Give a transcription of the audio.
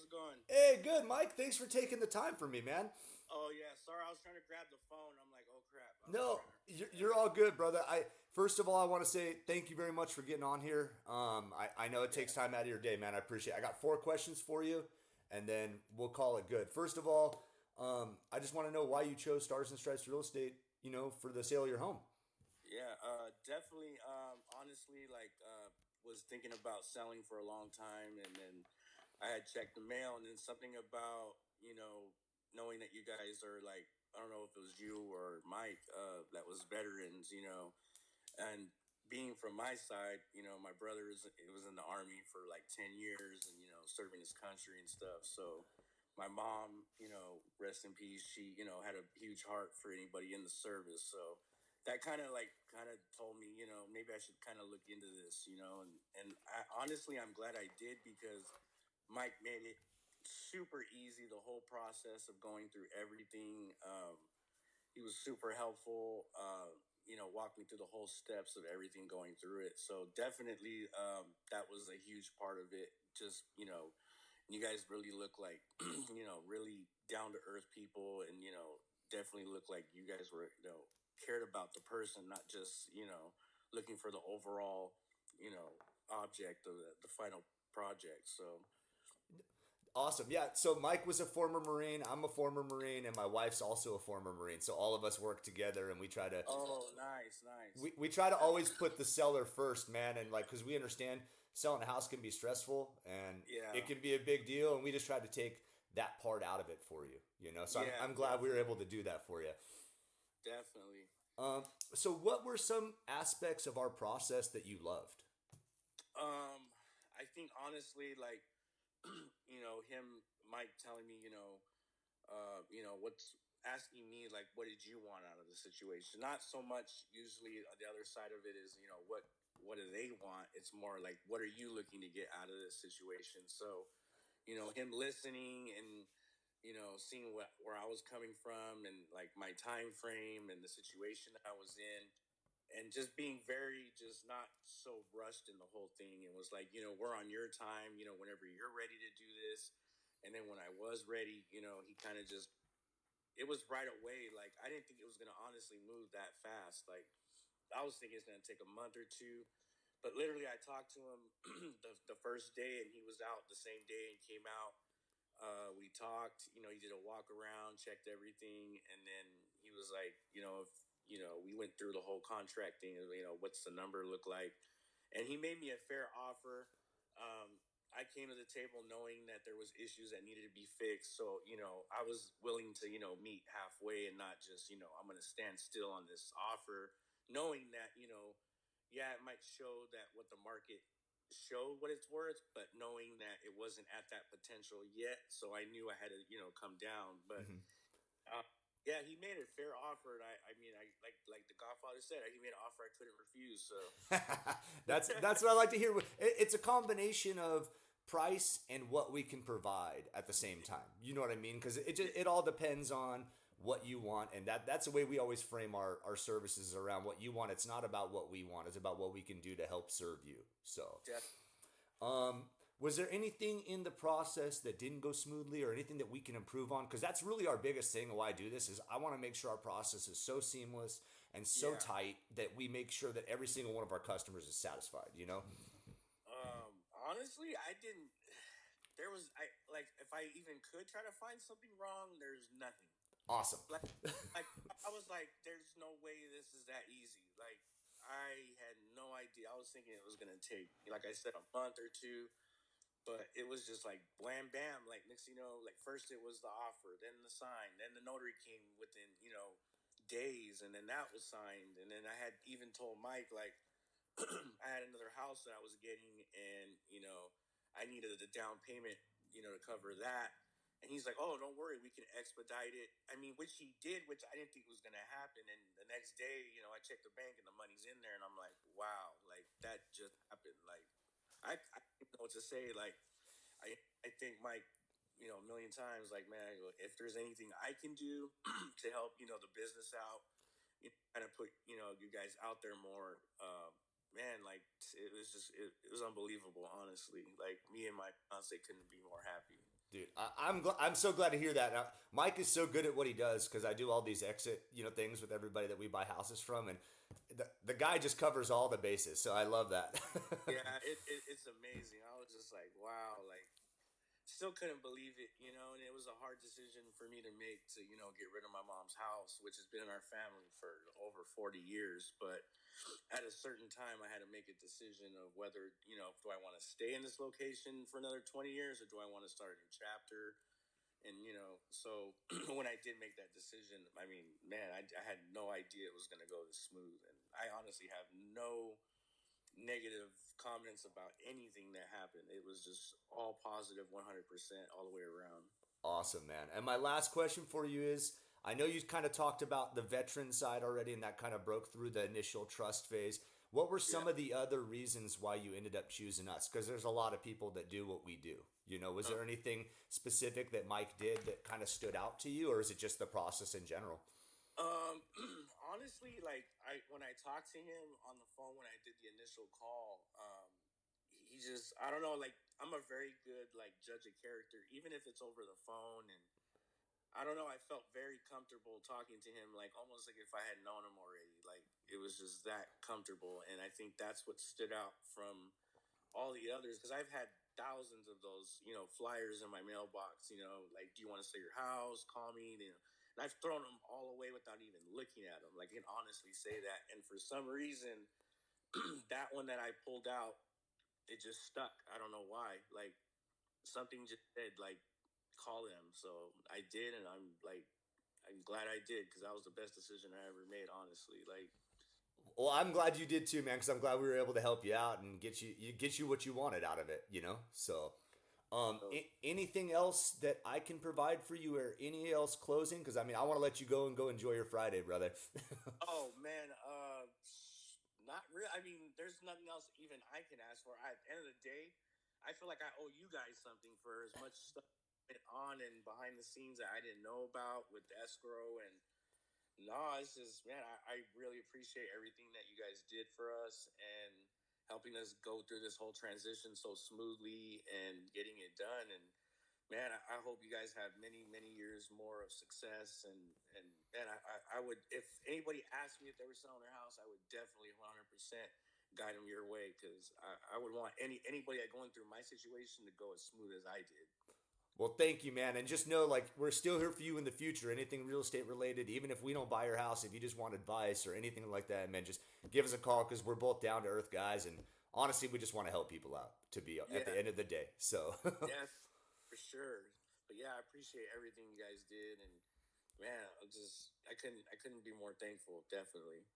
How's it going? Hey, good, Mike. Thanks for taking the time for me, man. Oh yeah, sorry, I was trying to grab the phone. I'm like, oh crap, I was No, trying to. you're all good, brother. I first of all, I want to say thank you very much for getting on here. I know it Yeah. takes time out of your day, man. I appreciate it. I got 4 questions for you, and then we'll call it good. First of all, I just want to know why you chose Stars and Stripes Real Estate, for the sale of your home. Yeah, definitely. Honestly, was thinking about selling for a long time, and then I had checked the mail, and then something about knowing that you guys are like, I don't know if it was you or Mike, that was veterans, and being from my side, my brother was in the army for like 10 years, and serving his country and stuff. So my mom, rest in peace, she had a huge heart for anybody in the service. So that kind of told me, maybe I should kind of look into this, and honestly, I'm glad I did because Mike made it super easy, the whole process of going through everything. He was super helpful. Walked me through the whole steps of everything going through it. So definitely, that was a huge part of it. Just you guys really look like really down to earth people, and definitely look like you guys were cared about the person, not just looking for the overall object of the final project. So Awesome. Yeah. So Mike was a former Marine. I'm a former Marine, and my wife's also a former Marine. So all of us work together, and we try to oh, nice, nice. we try to always put the seller first, man, and like because we understand selling a house can be stressful and it Yeah, can be a big deal, and we just try to take that part out of it for you, So I'm yeah, I'm glad we were definitely, able to do that for you. definitely. So what were some aspects of our process that you loved? I think honestly, like, him, Mike telling me, what's asking me, like, what did you want out of the situation? Not so much usually the other side of it is, what do they want? It's more like, what are you looking to get out of this situation? So, him listening and, seeing where I was coming from and like my time frame and the situation that I was in and just being very just not so rushed in the whole thing and was like we're on your time, whenever you're ready to do this. And then when I was ready, he kind of just it was right away. Like I didn't think it was going to honestly move that fast. Like I was thinking it's going to take a month or two, but literally I talked to him the first day and he was out the same day and came out. We talked, he did a walk around, checked everything, and then he was like, if we went through the whole contract thing, what's the number look like, and he made me a fair offer. I came to the table knowing that there was issues that needed to be fixed, so I was willing to meet halfway and not just I'm going to stand still on this offer, knowing that yeah, it might show that what the market showed what it's worth, but knowing that it wasn't at that potential yet, so I knew I had to, come down. But Mhm. uh, yeah, he made a fair offer, and I mean, I like the Godfather said, he made an offer I couldn't refuse. So That's what I like to hear. It's a combination of price and what we can provide at the same time. You know what I mean? Because it all depends on what you want, and that's the way we always frame our services around what you want. It's not about what we want; it's about what we can do to help serve you. So, def- was there anything in the process that didn't go smoothly, or anything that we can improve on? Because that's really our biggest thing. Why I do this is I want to make sure our process is so seamless and so yeah. tight that we make sure that every single one of our customers is satisfied. Honestly, I didn't. There was I like if I even could try to find something wrong, there's nothing. Awesome. Like like I was like, there's no way this is that easy. Like I had no idea. I was thinking it was gonna take, like I said, a month or two. But it was just like blam bam. Like next, like first it was the offer, then the sign, then the notary came within days, and then that was signed. And then I had even told Mike like I had another house that I was getting, and I needed the down payment, to cover that. And he's like, "Oh, don't worry, we can expedite it." I mean, which he did, which I didn't think was gonna happen. And the next day, I checked the bank and the money's in there, and I'm like, "Wow, like that just happened." Like, I don't know what to say. Like, I I think Mike, a million times, like, man, I go, if there's anything I can do to help, the business out, kind of put, you guys out there more. Man, like it was just it was unbelievable, honestly. Like me and my fiance couldn't be more happy. Dude, I'm so glad to hear that. Now, Mike is so good at what he does because I do all these exit things with everybody that we buy houses from, and the guy just covers all the bases. So I love that. Yeah, it's amazing. I was just like, wow, like still couldn't believe it, and it was a hard decision for me to make to, get rid of my mom's house, which has been in our family for over 40 years. But at a certain time, I had to make a decision of whether, do I want to stay in this location for another 20 years or do I want to start a new chapter? And, so when I did make that decision, I mean, man, I had no idea it was going to go this smooth. And I honestly have no negative comments about anything that happened. It was just all positive 100% all the way around. Awesome, man. And my last question for you is, I know you kind of talked about the veteran side already, and that kind of broke through the initial trust phase. What were some Yeah. of the other reasons why you ended up choosing us? Because there's a lot of people that do what we do. Was there anything specific that Mike did that kind of stood out to you, or is it just the process in general? Um, honestly, like when I talked to him on the phone when I did the initial call, he just I don't know, like I'm a very good like judge of character, even if it's over the phone, and I don't know, I felt very comfortable talking to him, like almost like if I had known him already, like it was just that comfortable, and I think that's what stood out from all the others because I've had thousands of those, flyers in my mailbox. Like, do you want to sell your house? Call me. And I've thrown them all away without even looking at them. Like, I can honestly say that. And for some reason, that one that I pulled out, it just stuck. I don't know why. Like, something just said, like, call them. So I did, and I'm glad I did because that was the best decision I ever made. Honestly, like, Well, I'm glad you did too, man, because I'm glad we were able to help you out and get you what you wanted out of it. So, so anything else that I can provide for you, or any else closing? Because I mean, I want to let you go and go enjoy your Friday, brother. oh man, not real. I mean, there's nothing else even I can ask for. At the end of the day, I feel like I owe you guys something for as much stuff went on and behind the scenes that I didn't know about with the escrow. And no, it's just man, I really appreciate everything that you guys did for us and helping us go through this whole transition so smoothly and getting it done. And man, I hope you guys have many, many years more of success. And man, I would, if anybody asked me if they were selling their house, I would definitely 100% guide them your way because I would want anybody that going through my situation to go as smooth as I did. Well, thank you, man, and just know, like, we're still here for you in the future. Anything real estate related, even if we don't buy your house, if you just want advice or anything like that, man, just give us a call because we're both down to earth guys, and honestly, we just want to help people out. To be at the Yeah, end of the day, so. yeah, for sure. But yeah, I appreciate everything you guys did, and man, I couldn't be more thankful. Definitely.